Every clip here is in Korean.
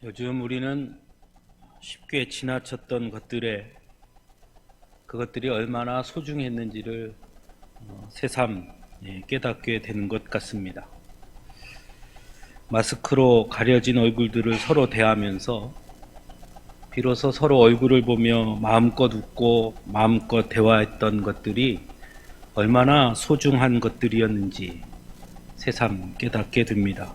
요즘 우리는 쉽게 지나쳤던 그것들이 얼마나 소중했는지를 새삼 깨닫게 되는 것 같습니다. 마스크로 가려진 얼굴들을 서로 대하면서 비로소 서로 얼굴을 보며 마음껏 웃고 마음껏 대화했던 것들이 얼마나 소중한 것들이었는지 새삼 깨닫게 됩니다.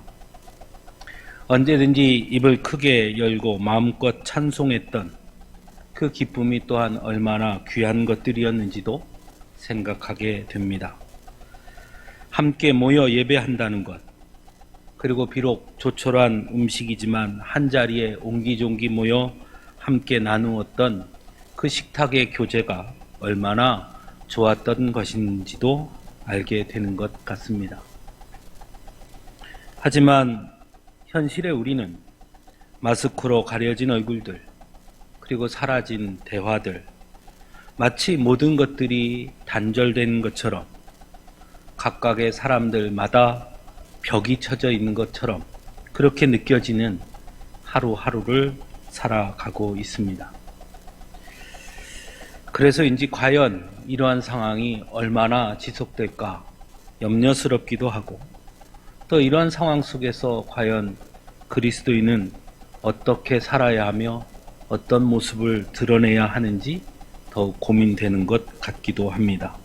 언제든지 입을 크게 열고 마음껏 찬송했던 그 기쁨이 또한 얼마나 귀한 것들이었는지도 생각하게 됩니다. 함께 모여 예배한다는 것, 그리고 비록 조촐한 음식이지만 한자리에 옹기종기 모여 함께 나누었던 그 식탁의 교제가 얼마나 좋았던 것인지도 알게 되는 것 같습니다. 하지만 현실의 우리는 마스크로 가려진 얼굴들, 그리고 사라진 대화들, 마치 모든 것들이 단절된 것처럼 각각의 사람들마다 벽이 쳐져 있는 것처럼 그렇게 느껴지는 하루하루를 살아가고 있습니다. 그래서인지 과연 이러한 상황이 얼마나 지속될까 염려스럽기도 하고, 또 이러한 상황 속에서 과연 그리스도인은 어떻게 살아야 하며 어떤 모습을 드러내야 하는지 더욱 고민되는 것 같기도 합니다.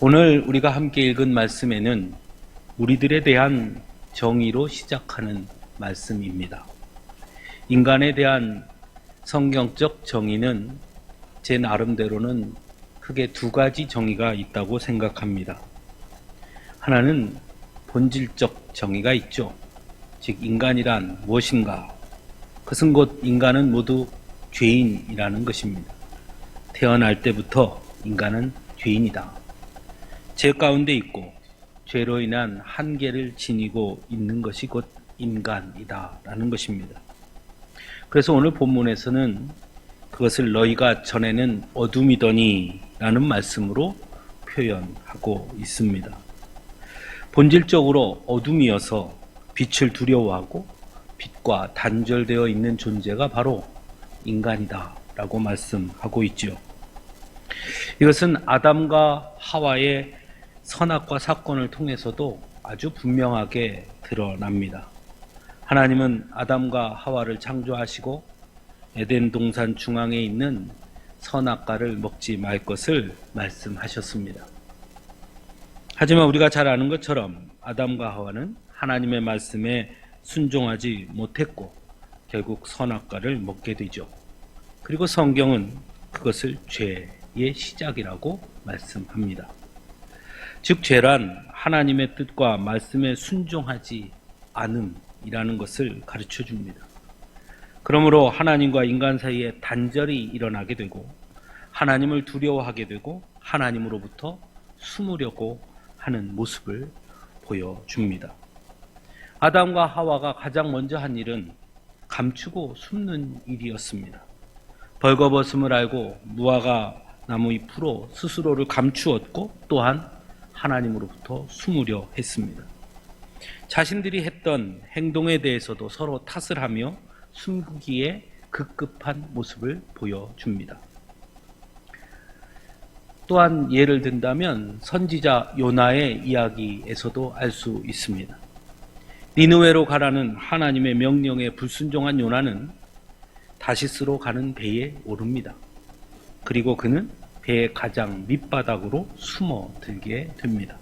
오늘 우리가 함께 읽은 말씀에는 우리들에 대한 정의로 시작하는 말씀입니다. 인간에 대한 성경적 정의는 제 나름대로는 크게 두 가지 정의가 있다고 생각합니다. 하나는 본질적 정의가 있죠. 즉, 인간이란 무엇인가? 그것은 곧 인간은 모두 죄인이라는 것입니다. 태어날 때부터 인간은 죄인이다. 죄 가운데 있고 죄로 인한 한계를 지니고 있는 것이 곧 인간이다 라는 것입니다. 그래서 오늘 본문에서는 그것을 너희가 전에는 어둠이더니 라는 말씀으로 표현하고 있습니다. 본질적으로 어둠이어서 빛을 두려워하고 빛과 단절되어 있는 존재가 바로 인간이다 라고 말씀하고 있죠. 이것은 아담과 하와의 선악과 사건을 통해서도 아주 분명하게 드러납니다. 하나님은 아담과 하와를 창조하시고 에덴 동산 중앙에 있는 선악과를 먹지 말 것을 말씀하셨습니다. 하지만 우리가 잘 아는 것처럼 아담과 하와는 하나님의 말씀에 순종하지 못했고 결국 선악과를 먹게 되죠. 그리고 성경은 그것을 죄의 시작이라고 말씀합니다. 즉, 죄란 하나님의 뜻과 말씀에 순종하지 않음이라는 것을 가르쳐 줍니다. 그러므로 하나님과 인간 사이에 단절이 일어나게 되고 하나님을 두려워하게 되고 하나님으로부터 숨으려고 하는 모습을 보여줍니다. 아담과 하와가 가장 먼저 한 일은 감추고 숨는 일이었습니다. 벌거벗음을 알고 무화과 나무 잎으로 스스로를 감추었고 또한 하나님으로부터 숨으려 했습니다. 자신들이 했던 행동에 대해서도 서로 탓을 하며 숨기기에 급급한 모습을 보여줍니다. 또한 예를 든다면 선지자 요나의 이야기에서도 알 수 있습니다. 니느웨로 가라는 하나님의 명령에 불순종한 요나는 다시스로 가는 배에 오릅니다. 그리고 그는 배의 가장 밑바닥으로 숨어들게 됩니다.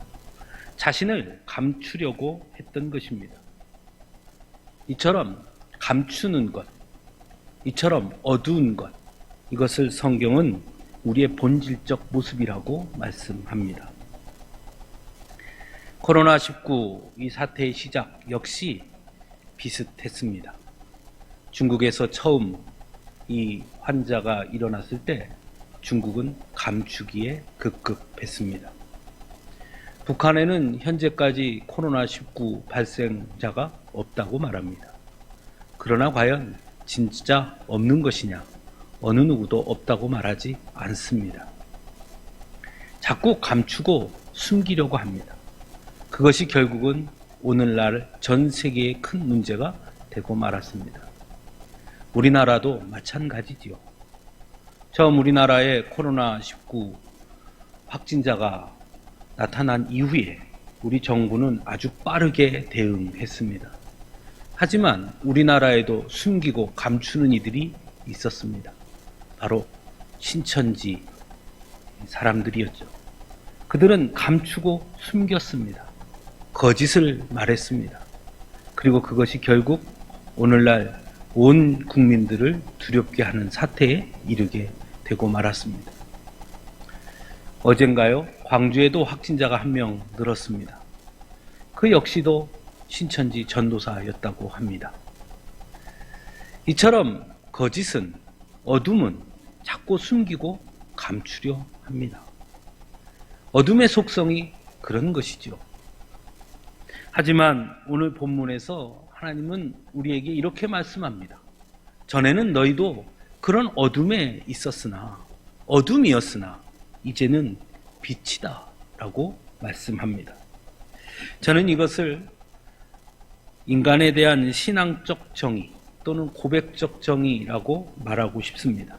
자신을 감추려고 했던 것입니다. 이처럼 감추는 것, 이처럼 어두운 것, 이것을 성경은 우리의 본질적 모습이라고 말씀합니다. 코로나19 이 사태의 시작 역시 비슷했습니다. 중국에서 처음 이 환자가 일어났을 때 중국은 감추기에 급급했습니다. 북한에는 현재까지 코로나19 발생자가 없다고 말합니다. 그러나 과연 진짜 없는 것이냐? 어느 누구도 없다고 말하지 않습니다. 자꾸 감추고 숨기려고 합니다. 그것이 결국은 오늘날 전 세계의 큰 문제가 되고 말았습니다. 우리나라도 마찬가지지요. 처음 우리나라에 코로나19 확진자가 나타난 이후에 우리 정부는 아주 빠르게 대응했습니다. 하지만 우리나라에도 숨기고 감추는 이들이 있었습니다. 바로 신천지 사람들이었죠. 그들은 감추고 숨겼습니다. 거짓을 말했습니다. 그리고 그것이 결국 오늘날 온 국민들을 두렵게 하는 사태에 이르게 되고 말았습니다. 어젠가요? 광주에도 확진자가 한 명 늘었습니다. 그 역시도 신천지 전도사였다고 합니다. 이처럼 거짓은, 어둠은 자꾸 숨기고 감추려 합니다. 어둠의 속성이 그런 것이죠. 하지만 오늘 본문에서 하나님은 우리에게 이렇게 말씀합니다. 전에는 너희도 그런 어둠에 있었으나, 어둠이었으나 이제는 빛이다 라고 말씀합니다. 저는 이것을 인간에 대한 신앙적 정의 또는 고백적 정의라고 말하고 싶습니다.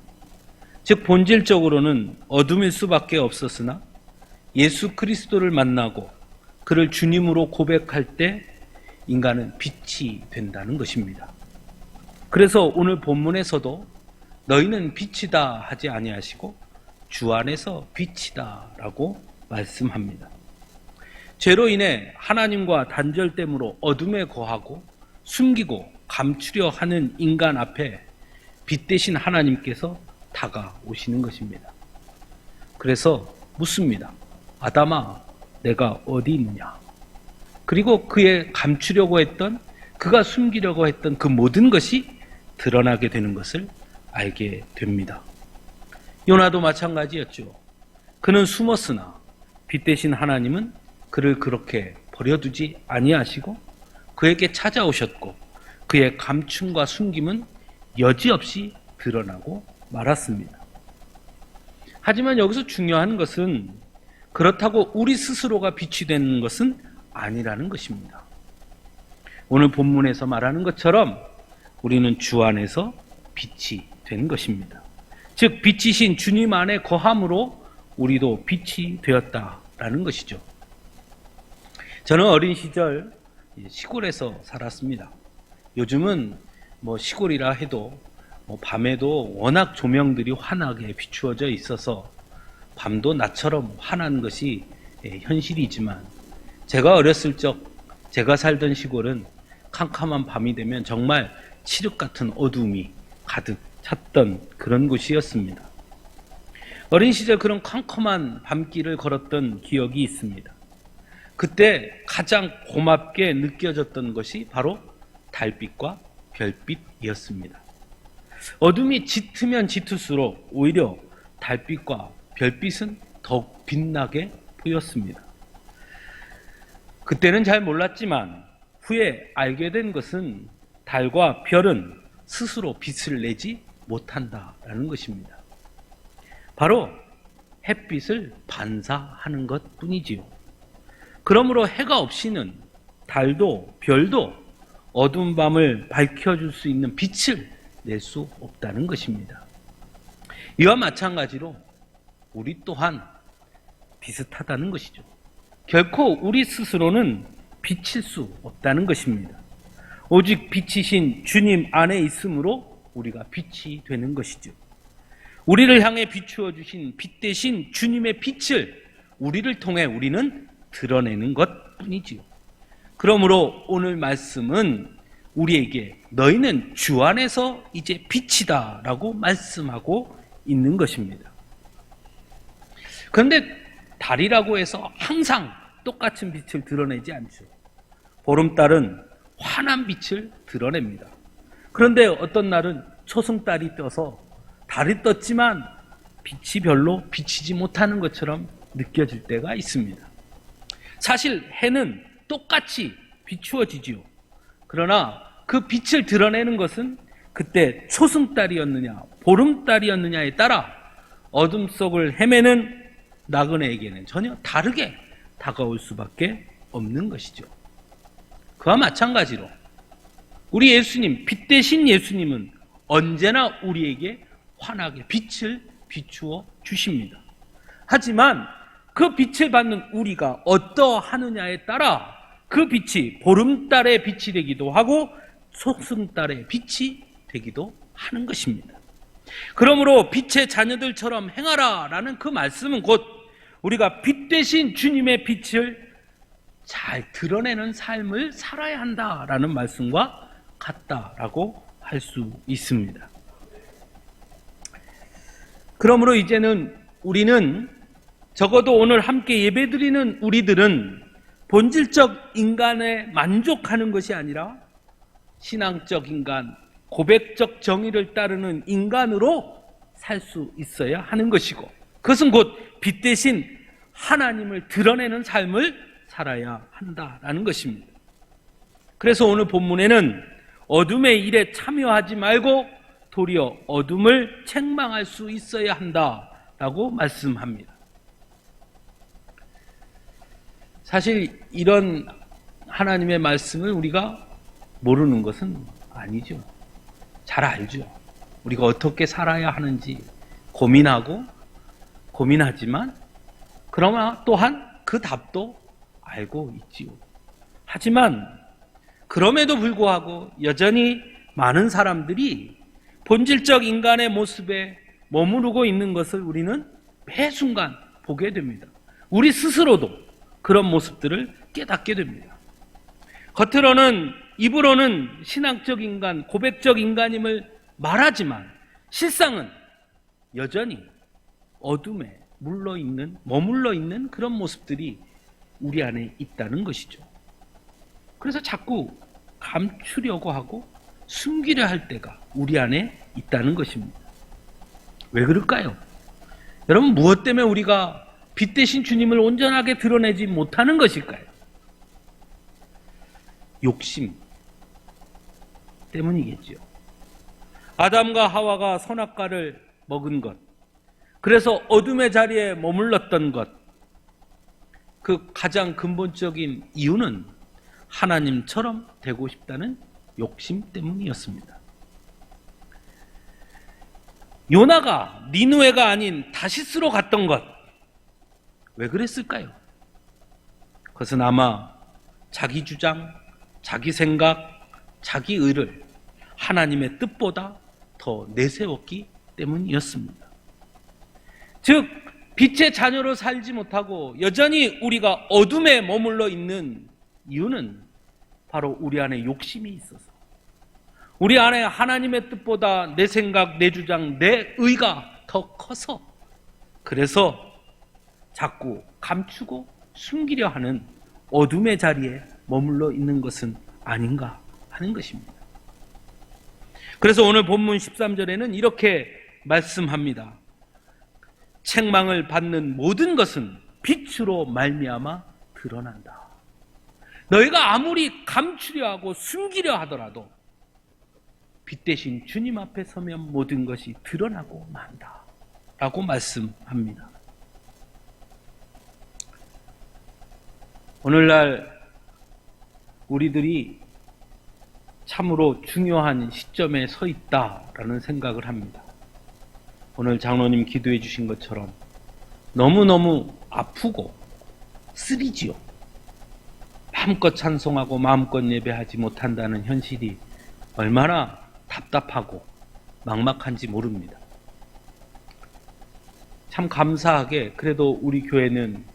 즉 본질적으로는 어둠일 수밖에 없었으나 예수 그리스도를 만나고 그를 주님으로 고백할 때 인간은 빛이 된다는 것입니다. 그래서 오늘 본문에서도 너희는 빛이다 하지 아니하시고 주 안에서 빛이다 라고 말씀합니다. 죄로 인해 하나님과 단절됨으로 어둠에 거하고 숨기고 감추려 하는 인간 앞에 빛 대신 하나님께서 다가오시는 것입니다. 그래서 묻습니다. 아담아, 내가 어디 있느냐? 그리고 그의 감추려고 했던, 그가 숨기려고 했던 그 모든 것이 드러나게 되는 것을 알게 됩니다. 요나도 마찬가지였죠. 그는 숨었으나 빛 대신 하나님은 그를 그렇게 버려두지 아니하시고 그에게 찾아오셨고 그의 감춤과 숨김은 여지없이 드러나고 말았습니다. 하지만 여기서 중요한 것은 그렇다고 우리 스스로가 빛이 되는 것은 아니라는 것입니다. 오늘 본문에서 말하는 것처럼 우리는 주 안에서 빛이 된 것입니다. 즉 빛이신 주님 안에 거함으로 우리도 빛이 되었다라는 것이죠. 저는 어린 시절 시골에서 살았습니다. 요즘은 시골이라 해도 밤에도 워낙 조명들이 환하게 비추어져 있어서 밤도 낮처럼 환한 것이 현실이지만 제가 어렸을 적 제가 살던 시골은 캄캄한 밤이 되면 정말 칠흑 같은 어둠이 가득 찼던 그런 곳이었습니다. 어린 시절 그런 캄캄한 밤길을 걸었던 기억이 있습니다. 그때 가장 고맙게 느껴졌던 것이 바로 달빛과 별빛이었습니다. 어둠이 짙으면 짙을수록 오히려 달빛과 별빛은 더욱 빛나게 보였습니다. 그때는 잘 몰랐지만 후에 알게 된 것은 달과 별은 스스로 빛을 내지 못한다라는 것입니다. 바로 햇빛을 반사하는 것 뿐이지요. 그러므로 해가 없이는 달도 별도 어두운 밤을 밝혀줄 수 있는 빛을 낼 수 없다는 것입니다. 이와 마찬가지로 우리 또한 비슷하다는 것이죠. 결코 우리 스스로는 빛일 수 없다는 것입니다. 오직 빛이신 주님 안에 있으므로 우리가 빛이 되는 것이죠. 우리를 향해 비추어 주신 빛 대신 주님의 빛을 우리를 통해 우리는 드러내는 것 뿐이지요. 그러므로 오늘 말씀은 우리에게 너희는 주 안에서 이제 빛이다 라고 말씀하고 있는 것입니다. 그런데 달이라고 해서 항상 똑같은 빛을 드러내지 않죠. 보름달은 환한 빛을 드러냅니다. 그런데 어떤 날은 초승달이 떠서 달이 떴지만 빛이 별로 비치지 못하는 것처럼 느껴질 때가 있습니다. 사실 해는 똑같이 비추어지지요. 그러나 그 빛을 드러내는 것은 그때 초승달이었느냐 보름달이었느냐에 따라 어둠 속을 헤매는 나그네에게는 전혀 다르게 다가올 수밖에 없는 것이죠. 그와 마찬가지로 우리 예수님, 빛 대신 예수님은 언제나 우리에게 환하게 빛을 비추어 주십니다. 하지만 그 빛을 받는 우리가 어떠하느냐에 따라 그 빛이 보름달의 빛이 되기도 하고 속승달의 빛이 되기도 하는 것입니다. 그러므로 빛의 자녀들처럼 행하라 라는 그 말씀은 곧 우리가 빛 대신 주님의 빛을 잘 드러내는 삶을 살아야 한다라는 말씀과 같다라고 할 수 있습니다. 그러므로 이제는 우리는 적어도 오늘 함께 예배드리는 우리들은 본질적 인간에 만족하는 것이 아니라 신앙적 인간, 고백적 정의를 따르는 인간으로 살 수 있어야 하는 것이고, 그것은 곧 빛 대신 하나님을 드러내는 삶을 살아야 한다라는 것입니다. 그래서 오늘 본문에는 어둠의 일에 참여하지 말고 도리어 어둠을 책망할 수 있어야 한다라고 말씀합니다. 사실 이런 하나님의 말씀을 우리가 모르는 것은 아니죠. 잘 알죠. 우리가 어떻게 살아야 하는지 고민하지만 그러나 또한 그 답도 알고 있지요. 하지만 그럼에도 불구하고 여전히 많은 사람들이 본질적 인간의 모습에 머무르고 있는 것을 우리는 매 순간 보게 됩니다. 우리 스스로도 그런 모습들을 깨닫게 됩니다. 겉으로는, 입으로는 신앙적 인간, 고백적 인간임을 말하지만 실상은 여전히 어둠에 머물러 있는 그런 모습들이 우리 안에 있다는 것이죠. 그래서 자꾸 감추려고 하고 숨기려 할 때가 우리 안에 있다는 것입니다. 왜 그럴까요? 여러분, 무엇 때문에 우리가 빛 대신 주님을 온전하게 드러내지 못하는 것일까요? 욕심 때문이겠죠. 아담과 하와가 선악과를 먹은 것, 그래서 어둠의 자리에 머물렀던 것, 그 가장 근본적인 이유는 하나님처럼 되고 싶다는 욕심 때문이었습니다. 요나가 니느웨가 아닌 다시스로 갔던 것, 왜 그랬을까요? 그것은 아마 자기 주장, 자기 생각, 자기 의를 하나님의 뜻보다 더 내세웠기 때문이었습니다. 즉, 빛의 자녀로 살지 못하고 여전히 우리가 어둠에 머물러 있는 이유는 바로 우리 안에 욕심이 있어서, 우리 안에 하나님의 뜻보다 내 생각, 내 주장, 내 의가 더 커서, 그래서 자꾸 감추고 숨기려 하는 어둠의 자리에 머물러 있는 것은 아닌가 하는 것입니다. 그래서 오늘 본문 13절에는 이렇게 말씀합니다. 책망을 받는 모든 것은 빛으로 말미암아 드러난다. 너희가 아무리 감추려 하고 숨기려 하더라도 빛 대신 주님 앞에 서면 모든 것이 드러나고 만다 라고 말씀합니다. 오늘날 우리들이 참으로 중요한 시점에 서 있다라는 생각을 합니다. 오늘 장로님 기도해 주신 것처럼 너무너무 아프고 쓰리지요. 마음껏 찬송하고 마음껏 예배하지 못한다는 현실이 얼마나 답답하고 막막한지 모릅니다. 참 감사하게 그래도 우리 교회는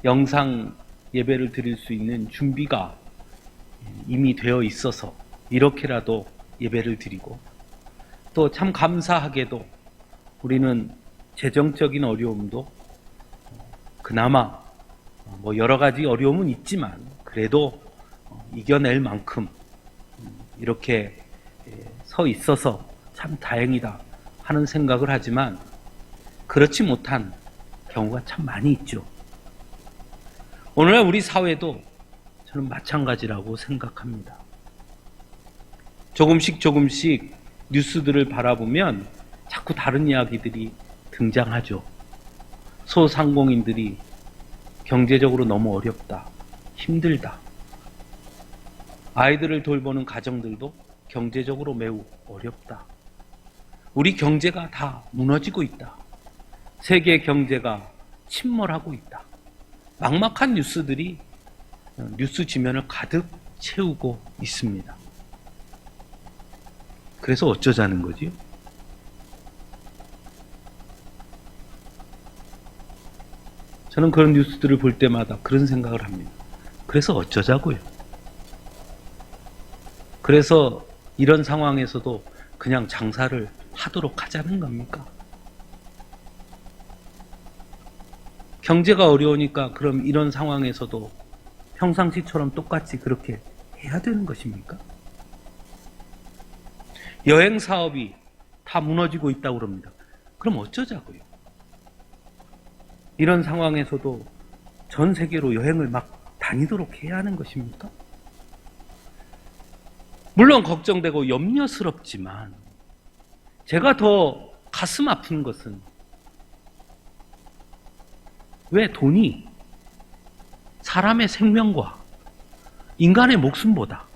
영상 예배를 드릴 수 있는 준비가 이미 되어 있어서 이렇게라도 예배를 드리고, 또 참 감사하게도 우리는 재정적인 어려움도 그나마 여러 가지 어려움은 있지만 그래도 이겨낼 만큼 이렇게 서 있어서 참 다행이다 하는 생각을 하지만, 그렇지 못한 경우가 참 많이 있죠. 오늘날 우리 사회도 저는 마찬가지라고 생각합니다. 조금씩 뉴스들을 바라보면 자꾸 다른 이야기들이 등장하죠. 소상공인들이 경제적으로 너무 어렵다, 힘들다. 아이들을 돌보는 가정들도 경제적으로 매우 어렵다. 우리 경제가 다 무너지고 있다. 세계 경제가 침몰하고 있다. 막막한 뉴스들이 뉴스 지면을 가득 채우고 있습니다. 그래서 어쩌자는 거지요? 저는 그런 뉴스들을 볼 때마다 그런 생각을 합니다. 그래서 어쩌자고요? 그래서 이런 상황에서도 그냥 장사를 하도록 하자는 겁니까? 경제가 어려우니까 그럼 이런 상황에서도 평상시처럼 똑같이 그렇게 해야 되는 것입니까? 여행 사업이 다 무너지고 있다고 그럽니다. 그럼 어쩌자고요? 이런 상황에서도 전 세계로 여행을 막 다니도록 해야 하는 것입니까? 물론 걱정되고 염려스럽지만 제가 더 가슴 아픈 것은 왜 돈이 사람의 생명과 인간의 목숨보다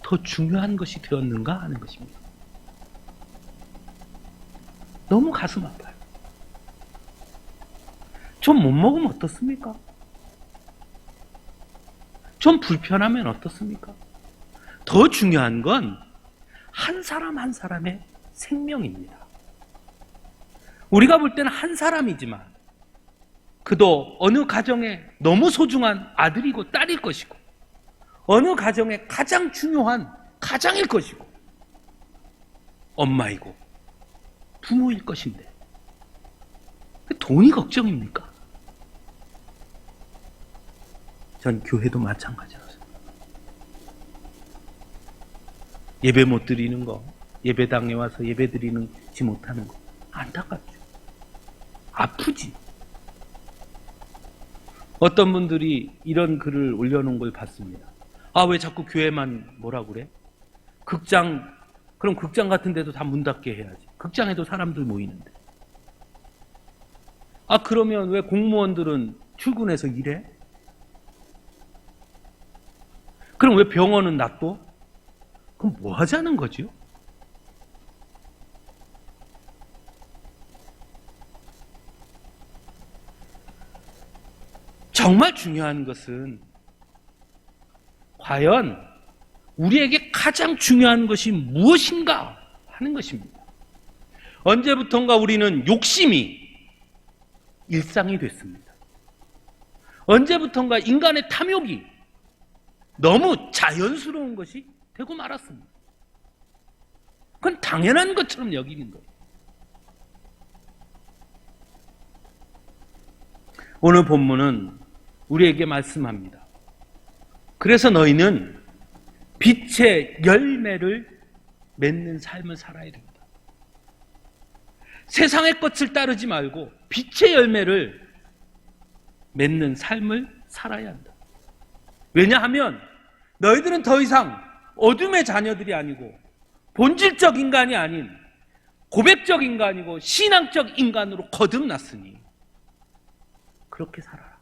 더 중요한 것이 되었는가 하는 것입니다. 너무 가슴 아파요. 좀 못 먹으면 어떻습니까? 좀 불편하면 어떻습니까? 더 중요한 건 한 사람 한 사람의 생명입니다. 우리가 볼 때는 한 사람이지만 그도 어느 가정에 너무 소중한 아들이고 딸일 것이고 어느 가정에 가장 중요한 가장일 것이고 엄마이고 부모일 것인데 돈이 걱정입니까? 전 교회도 마찬가지라서 예배 못 드리는 거, 예배당에 와서 예배 드리지 못하는 거 안타깝죠. 아프지. 어떤 분들이 이런 글을 올려놓은 걸 봤습니다. 아, 왜 자꾸 교회만 뭐라 그래? 그럼 극장 같은 데도 다 문 닫게 해야지. 극장에도 사람들 모이는데. 아, 그러면 왜 공무원들은 출근해서 일해? 그럼 왜 병원은 놔둬? 그럼 뭐 하자는 거죠? 정말 중요한 것은 과연 우리에게 가장 중요한 것이 무엇인가 하는 것입니다. 언제부턴가 우리는 욕심이 일상이 됐습니다. 언제부턴가 인간의 탐욕이 너무 자연스러운 것이 되고 말았습니다. 그건 당연한 것처럼 여기는 거예요. 오늘 본문은 우리에게 말씀합니다. 그래서 너희는 빛의 열매를 맺는 삶을 살아야 됩니다. 세상의 것을 따르지 말고 빛의 열매를 맺는 삶을 살아야 한다. 왜냐하면 너희들은 더 이상 어둠의 자녀들이 아니고 본질적 인간이 아닌 고백적 인간이고 신앙적 인간으로 거듭났으니 그렇게 살아라.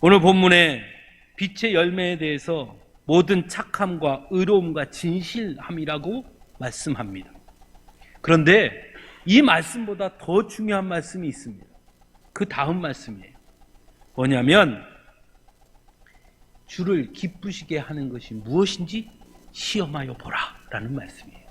오늘 본문의 빛의 열매에 대해서 모든 착함과 의로움과 진실함이라고 말씀합니다. 그런데 이 말씀보다 더 중요한 말씀이 있습니다. 그 다음 말씀이에요. 뭐냐면 주를 기쁘시게 하는 것이 무엇인지 시험하여 보라 라는 말씀이에요.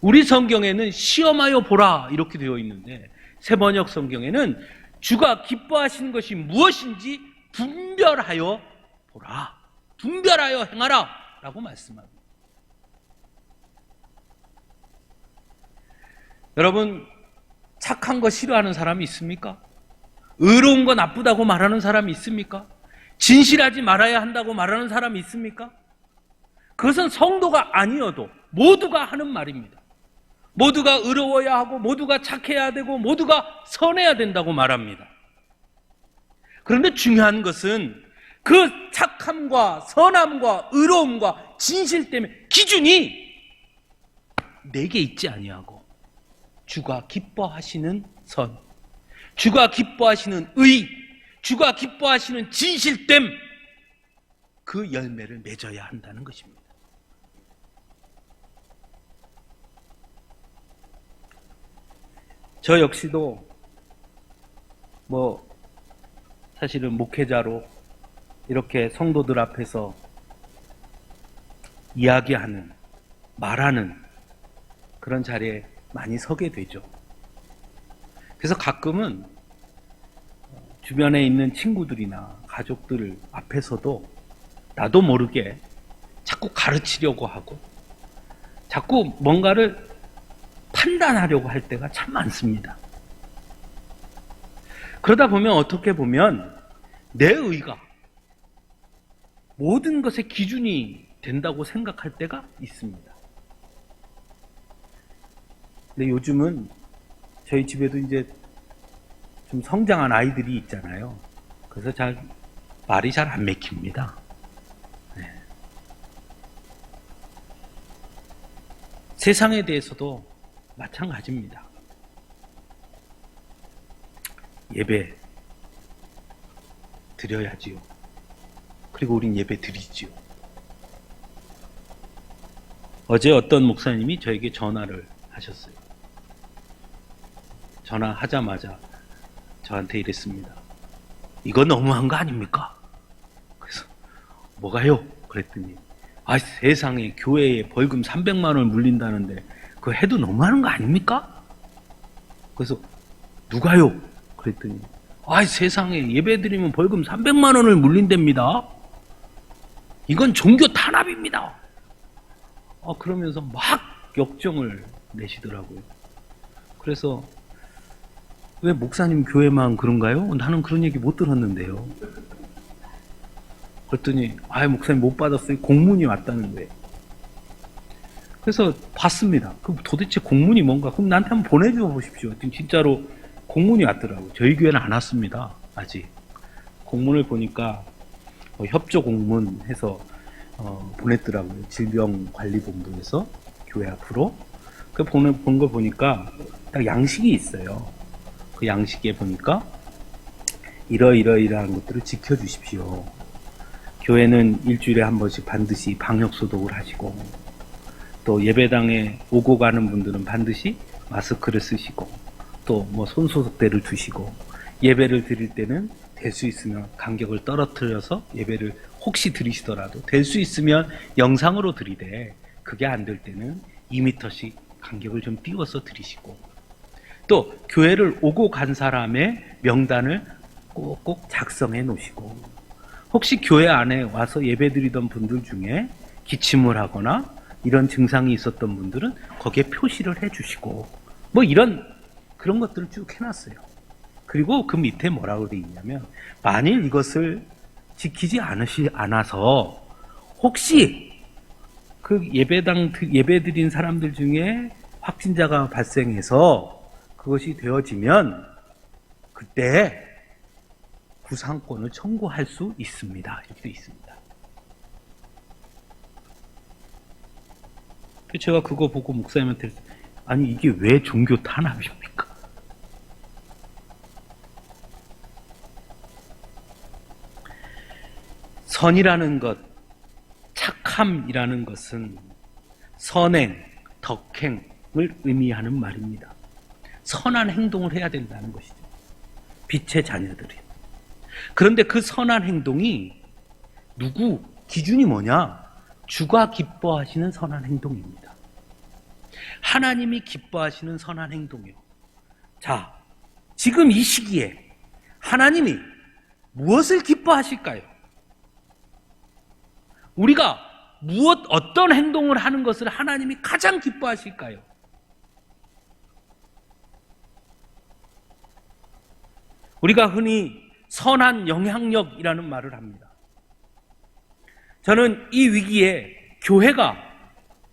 우리 성경에는 시험하여 보라 이렇게 되어 있는데 새번역 성경에는 주가 기뻐하시는 것이 무엇인지 분별하여 보라, 분별하여 행하라 라고 말씀합니다. 여러분, 착한 거 싫어하는 사람이 있습니까? 의로운 거 나쁘다고 말하는 사람이 있습니까? 진실하지 말아야 한다고 말하는 사람이 있습니까? 그것은 성도가 아니어도 모두가 하는 말입니다. 모두가 의로워야 하고 모두가 착해야 되고 모두가 선해야 된다고 말합니다. 그런데 중요한 것은 그 착함과 선함과 의로움과 진실 때문에 기준이 내게 있지 아니하고 주가 기뻐하시는 선, 주가 기뻐하시는 의, 주가 기뻐하시는 진실됨, 그 열매를 맺어야 한다는 것입니다. 저 역시도 사실은 목회자로 이렇게 성도들 앞에서 이야기하는, 말하는 그런 자리에 많이 서게 되죠. 그래서 가끔은 주변에 있는 친구들이나 가족들 앞에서도 나도 모르게 자꾸 가르치려고 하고 자꾸 뭔가를 판단하려고 할 때가 참 많습니다. 그러다 보면 어떻게 보면 내 의가 모든 것의 기준이 된다고 생각할 때가 있습니다. 근데 요즘은 저희 집에도 이제 좀 성장한 아이들이 있잖아요. 그래서 말이 잘 안 맥힙니다. 네. 세상에 대해서도 마찬가지입니다. 예배 드려야지요. 그리고 우린 예배 드리지요. 어제 어떤 목사님이 저에게 전화를 하셨어요. 전화하자마자 저한테 이랬습니다. 이거 너무한 거 아닙니까? 그래서 뭐가요? 그랬더니 세상에 교회에 벌금 300만 원을 물린다는데 그거 해도 너무하는 거 아닙니까? 그래서 누가요? 그랬더니 세상에 예배드리면 벌금 300만 원을 물린답니다. 이건 종교 탄압입니다. 그러면서 막 역정을 내시더라고요. 그래서 왜 목사님 교회만 그런가요? 나는 그런 얘기 못 들었는데요. 그랬더니 목사님 못 받았어요. 공문이 왔다는데. 그래서 봤습니다. 그럼 도대체 공문이 뭔가? 그럼 나한테 한번 보내줘 보십시오. 진짜로 공문이 왔더라고요. 저희 교회는 안 왔습니다. 아직. 공문을 보니까 협조 공문 해서 보냈더라고요. 질병관리본부에서 교회 앞으로. 본 거 보니까 딱 양식이 있어요. 그 양식에 보니까 이러이러이러한 것들을 지켜주십시오. 교회는 일주일에 한 번씩 반드시 방역소독을 하시고 또 예배당에 오고 가는 분들은 반드시 마스크를 쓰시고 또 손소독대를 두시고 예배를 드릴 때는 될 수 있으면 간격을 떨어뜨려서 예배를 혹시 드리시더라도 될 수 있으면 영상으로 드리되 그게 안 될 때는 2m씩 간격을 좀 띄워서 드리시고 또 교회를 오고 간 사람의 명단을 꼭꼭 작성해 놓으시고 혹시 교회 안에 와서 예배 드리던 분들 중에 기침을 하거나 이런 증상이 있었던 분들은 거기에 표시를 해 주시고 그런 것들을 쭉 해놨어요. 그리고 그 밑에 뭐라고 되어 있냐면 만일 이것을 지키지 않아서 혹시 그 예배 드린 사람들 중에 확진자가 발생해서 그것이 되어지면 그때 구상권을 청구할 수 있습니다. 이렇게 되어 있습니다. 제가 그거 보고 목사님한테 이게 왜 종교 탄압입니까? 선이라는 것, 착함이라는 것은 선행, 덕행을 의미하는 말입니다. 선한 행동을 해야 된다는 것이죠. 빛의 자녀들이. 그런데 그 선한 행동이 기준이 뭐냐? 주가 기뻐하시는 선한 행동입니다. 하나님이 기뻐하시는 선한 행동이요. 자, 지금 이 시기에 하나님이 무엇을 기뻐하실까요? 우리가 어떤 행동을 하는 것을 하나님이 가장 기뻐하실까요? 우리가 흔히 선한 영향력이라는 말을 합니다. 저는 이 위기에 교회가,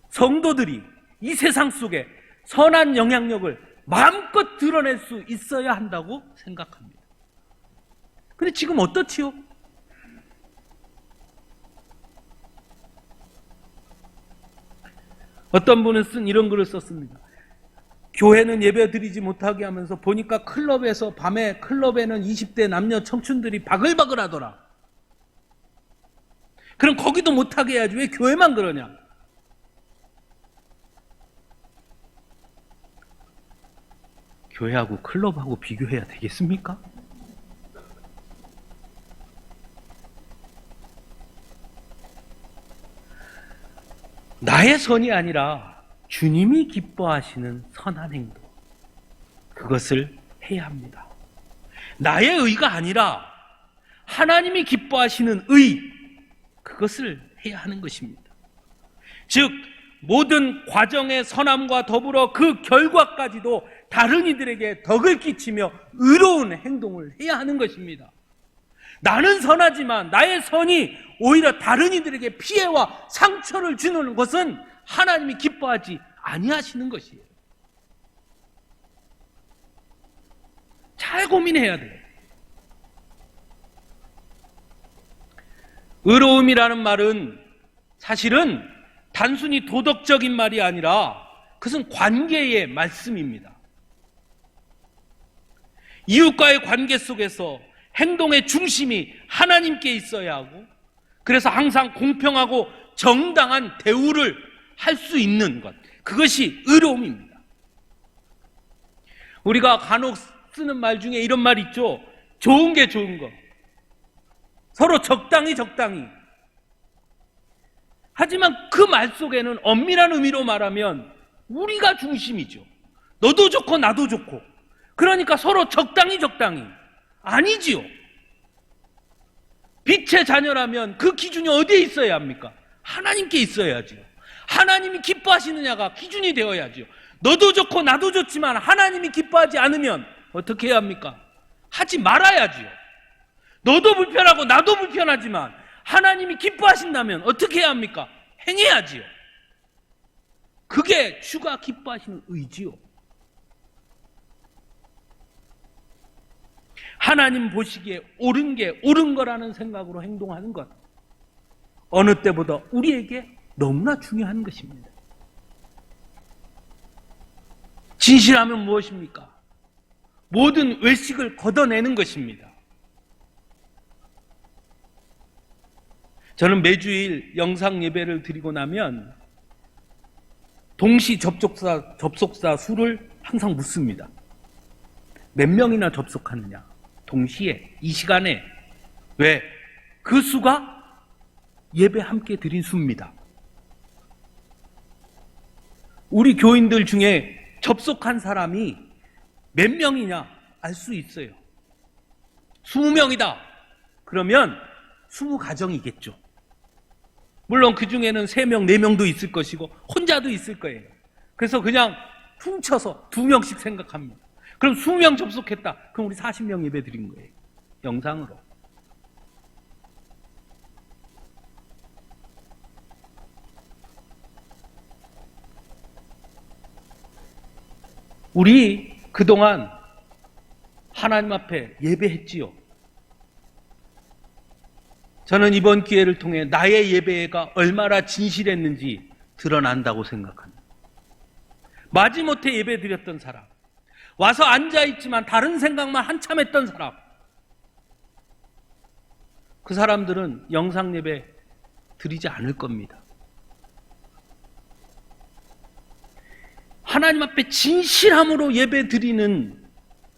성도들이 이 세상 속에 선한 영향력을 마음껏 드러낼 수 있어야 한다고 생각합니다. 근데 지금 어떻지요? 어떤 분은 이런 글을 썼습니다. 교회는 예배 드리지 못하게 하면서 보니까 클럽에는 20대 남녀 청춘들이 바글바글 하더라. 그럼 거기도 못하게 해야지 왜 교회만 그러냐? 교회하고 클럽하고 비교해야 되겠습니까? 나의 선이 아니라 주님이 기뻐하시는 선한 행동, 그것을 해야 합니다. 나의 의가 아니라 하나님이 기뻐하시는 의, 그것을 해야 하는 것입니다. 즉 모든 과정의 선함과 더불어 그 결과까지도 다른 이들에게 덕을 끼치며 의로운 행동을 해야 하는 것입니다. 나는 선하지만 나의 선이 오히려 다른 이들에게 피해와 상처를 주는 것은 하나님이 기뻐하지 아니하시는 것이에요. 잘 고민해야 돼요. 의로움이라는 말은 사실은 단순히 도덕적인 말이 아니라 그것은 관계의 말씀입니다. 이웃과의 관계 속에서 행동의 중심이 하나님께 있어야 하고, 그래서 항상 공평하고 정당한 대우를 할 수 있는 것, 그것이 의로움입니다. 우리가 간혹 쓰는 말 중에 이런 말 있죠. 좋은 게 좋은 거, 서로 적당히. 하지만 그 말 속에는 엄밀한 의미로 말하면 우리가 중심이죠. 너도 좋고 나도 좋고, 그러니까 서로 적당히 아니지요. 빛의 자녀라면 그 기준이 어디에 있어야 합니까? 하나님께 있어야지요. 하나님이 기뻐하시느냐가 기준이 되어야지요. 너도 좋고 나도 좋지만 하나님이 기뻐하지 않으면 어떻게 해야 합니까? 하지 말아야지요. 너도 불편하고 나도 불편하지만 하나님이 기뻐하신다면 어떻게 해야 합니까? 행해야지요. 그게 주가 기뻐하시는 의지요. 하나님 보시기에 옳은 게 옳은 거라는 생각으로 행동하는 것, 어느 때보다 우리에게 너무나 중요한 것입니다. 진실하면 무엇입니까? 모든 외식을 걷어내는 것입니다. 저는 매주일 영상 예배를 드리고 나면 동시 접속사 수를 항상 묻습니다. 몇 명이나 접속하느냐? 동시에 이 시간에. 왜? 그 수가 예배 함께 드린 수입니다. 우리 교인들 중에 접속한 사람이 몇 명이냐 알 수 있어요. 20명이다. 그러면 20가정이겠죠. 물론 그 중에는 3명, 4명도 있을 것이고 혼자도 있을 거예요. 그래서 그냥 훔쳐서 2명씩 생각합니다. 그럼 20명 접속했다. 그럼 우리 40명 예배 드린 거예요. 영상으로. 우리 그동안 하나님 앞에 예배했지요. 저는 이번 기회를 통해 나의 예배가 얼마나 진실했는지 드러난다고 생각합니다. 마지못해 예배 드렸던 사람, 와서 앉아있지만 다른 생각만 한참 했던 사람, 그 사람들은 영상 예배 드리지 않을 겁니다. 하나님 앞에 진실함으로 예배 드리는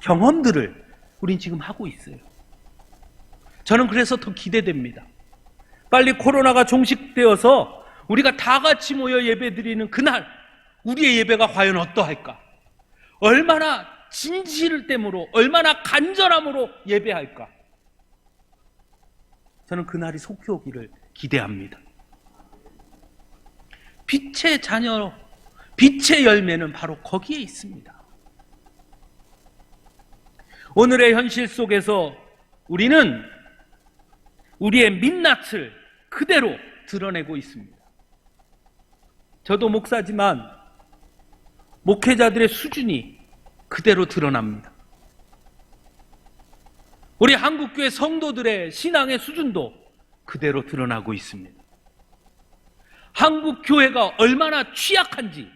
경험들을 우린 지금 하고 있어요. 저는 그래서 더 기대됩니다. 빨리 코로나가 종식되어서 우리가 다 같이 모여 예배 드리는 그날, 우리의 예배가 과연 어떠할까? 얼마나 진실됨으로, 얼마나 간절함으로 예배할까? 저는 그날이 속히 오기를 기대합니다. 빛의 자녀, 빛의 열매는 바로 거기에 있습니다. 오늘의 현실 속에서 우리는 우리의 민낯을 그대로 드러내고 있습니다. 저도 목사지만 목회자들의 수준이 그대로 드러납니다. 우리 한국교회 성도들의 신앙의 수준도 그대로 드러나고 있습니다. 한국교회가 얼마나 취약한지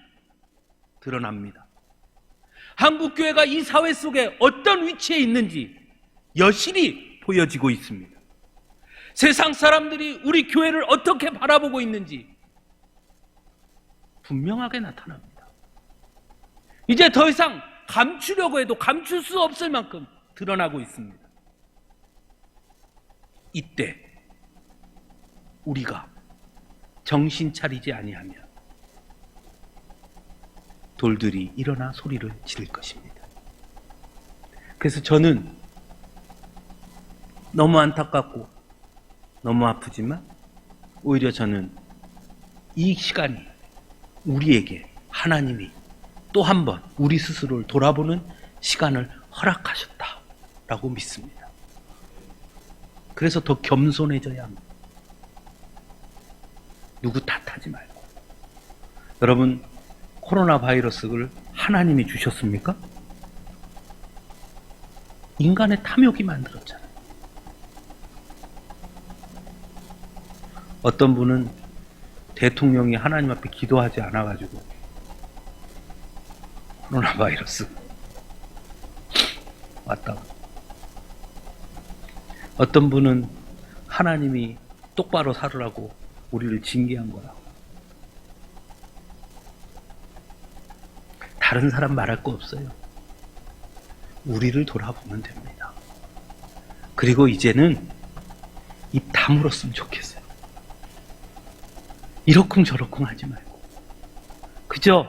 드러납니다. 한국교회가 이 사회 속에 어떤 위치에 있는지 여실히 보여지고 있습니다. 세상 사람들이 우리 교회를 어떻게 바라보고 있는지 분명하게 나타납니다. 이제 더 이상 감추려고 해도 감출 수 없을 만큼 드러나고 있습니다. 이때 우리가 정신 차리지 아니하면 돌들이 일어나 소리를 지를 것입니다. 그래서 저는 너무 안타깝고 너무 아프지만 오히려 저는 이 시간이 우리에게 하나님이 또 한 번 우리 스스로를 돌아보는 시간을 허락하셨다라고 믿습니다. 그래서 더 겸손해져야 합니다. 누구 탓하지 말고. 여러분, 코로나 바이러스를 하나님이 주셨습니까? 인간의 탐욕이 만들었잖아요. 어떤 분은 대통령이 하나님 앞에 기도하지 않아가지고 코로나 바이러스 왔다고. 어떤 분은 하나님이 똑바로 살으라고 우리를 징계한 거라고. 다른 사람 말할 거 없어요. 우리를 돌아보면 됩니다. 그리고 이제는 입 다물었으면 좋겠어요. 이러쿵저러쿵 하지 말고 그저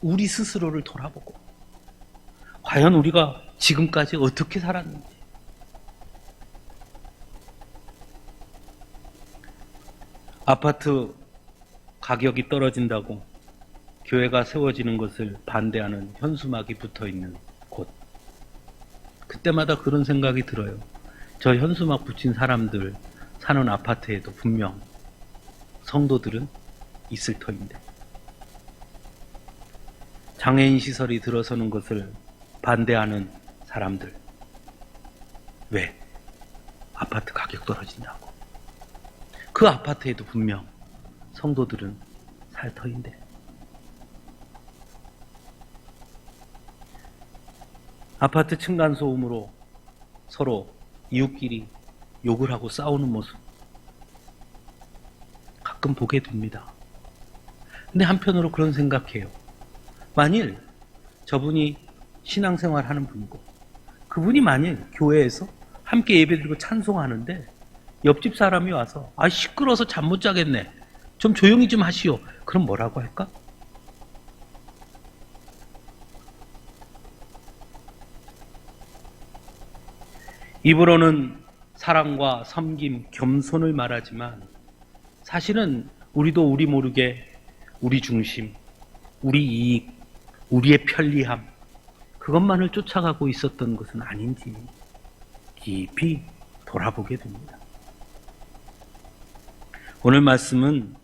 우리 스스로를 돌아보고 과연 우리가 지금까지 어떻게 살았는지, 아파트 가격이 떨어진다고 교회가 세워지는 것을 반대하는 현수막이 붙어있는 곳, 그때마다 그런 생각이 들어요. 저 현수막 붙인 사람들 사는 아파트에도 분명 성도들은 있을 터인데, 장애인 시설이 들어서는 것을 반대하는 사람들, 왜? 아파트 가격 떨어진다고. 그 아파트에도 분명 성도들은 살 터인데, 아파트 층간소음으로 서로 이웃끼리 욕을 하고 싸우는 모습 가끔 보게 됩니다. 근데 한편으로 그런 생각해요. 만일 저분이 신앙생활 하는 분이고 그분이 만일 교회에서 함께 예배드리고 찬송하는데 옆집 사람이 와서 시끄러워서 잠 못 자겠네, 좀 조용히 좀 하시오, 그럼 뭐라고 할까? 입으로는 사랑과 섬김, 겸손을 말하지만 사실은 우리도 우리 모르게 우리 중심, 우리 이익, 우리의 편리함, 그것만을 쫓아가고 있었던 것은 아닌지 깊이 돌아보게 됩니다. 오늘 말씀은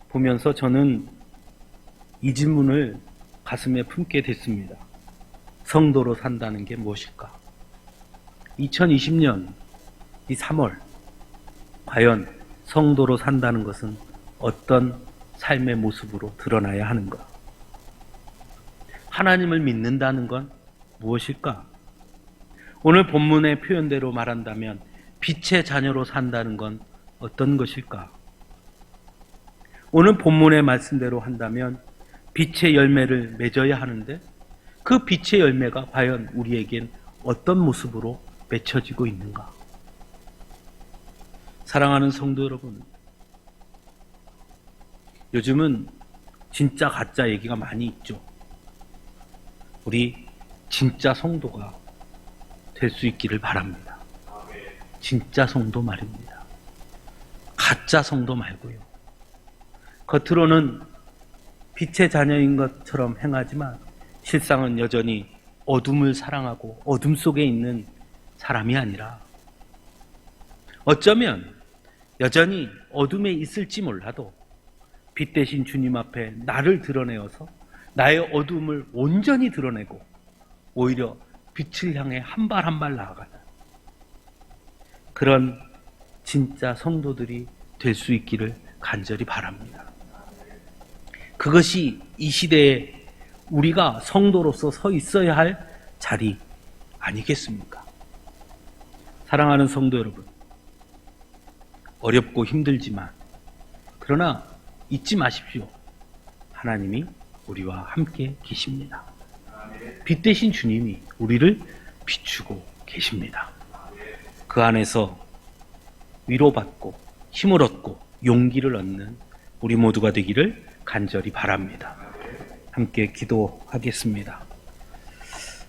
보면서 저는 이 질문을 가슴에 품게 됐습니다. 성도로 산다는 게 무엇일까? 2020년 이 3월, 과연 성도로 산다는 것은 어떤 삶의 모습으로 드러나야 하는가? 하나님을 믿는다는 건 무엇일까? 오늘 본문의 표현대로 말한다면 빛의 자녀로 산다는 건 어떤 것일까? 오늘 본문의 말씀대로 한다면 빛의 열매를 맺어야 하는데 그 빛의 열매가 과연 우리에겐 어떤 모습으로 맺혀지고 있는가? 사랑하는 성도 여러분, 요즘은 진짜 가짜 얘기가 많이 있죠. 우리 진짜 성도가 될 수 있기를 바랍니다. 진짜 성도 말입니다. 가짜 성도 말고요. 겉으로는 빛의 자녀인 것처럼 행하지만 실상은 여전히 어둠을 사랑하고 어둠 속에 있는 사람이 아니라 어쩌면 여전히 어둠에 있을지 몰라도 빛 대신 주님 앞에 나를 드러내어서 나의 어둠을 온전히 드러내고 오히려 빛을 향해 한 발 한 발 나아가는 그런 진짜 성도들이 될 수 있기를 간절히 바랍니다. 그것이 이 시대에 우리가 성도로서 서 있어야 할 자리 아니겠습니까? 사랑하는 성도 여러분, 어렵고 힘들지만 그러나 잊지 마십시오. 하나님이 우리와 함께 계십니다. 빛 대신 주님이 우리를 비추고 계십니다. 그 안에서 위로받고 힘을 얻고 용기를 얻는 우리 모두가 되기를 간절히 바랍니다. 함께 기도하겠습니다.